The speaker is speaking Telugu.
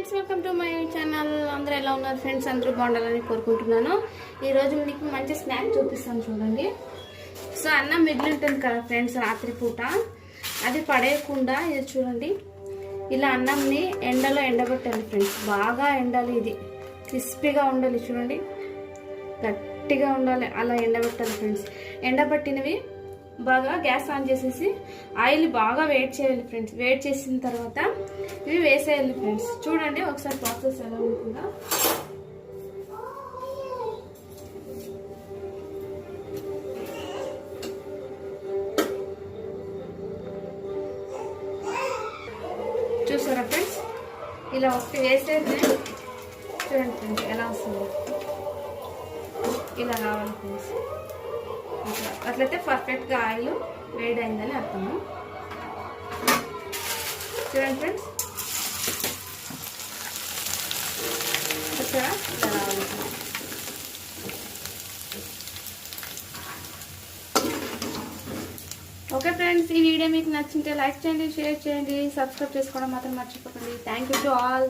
Friends, welcome to my channel. అందరూ ఎలా ఉన్నారు ఫ్రెండ్స్? అందరూ బాగుండాలని కోరుకుంటున్నాను. ఈరోజు మీకు మంచి స్నాక్ చూపిస్తాను చూడండి. సో అన్నం మిగిలి ఉంటుంది కదా ఫ్రెండ్స్ రాత్రి పూట, అది పడేయకుండా ఇది చూడండి, ఇలా అన్నంని ఎండలో ఎండబెట్టాలి ఫ్రెండ్స్. బాగా ఎండాలి, ఇది క్రిస్పీగా ఉండాలి చూడండి, గట్టిగా ఉండాలి. అలా ఎండబెట్టాలి ఫ్రెండ్స్. ఎండబెట్టినవి బాగా గ్యాస్ ఆన్ చేసేసి ఆయిల్ బాగా వేడి చేయాలి ఫ్రెండ్స్. వేడి చేసిన తర్వాత ఇవి వేసేయాలి ఫ్రెండ్స్. చూడండి ఒకసారి ప్రాసెస్ ఎలా ఉంటుందో. చూసారా ఫ్రెండ్స్, ఇలా ఒకటి వేసేది చూడండి ఫ్రెండ్స్ ఎలా వస్తుంది. ఇలా రావాలి ఫ్రెండ్స్. అట్లయితే పర్ఫెక్ట్గా ఆయిల్ వేడి అయిందని అర్థము. చూడండి ఫ్రెండ్స్, చూసారా ఇలా రావాలి. ఓకే ఫ్రెండ్స్, ఈ వీడియో మీకు నచ్చింటే లైక్ చేయండి, షేర్ చేయండి, సబ్స్క్రైబ్ చేసుకోవడం మాత్రం మర్చిపోకండి. Thank you to all.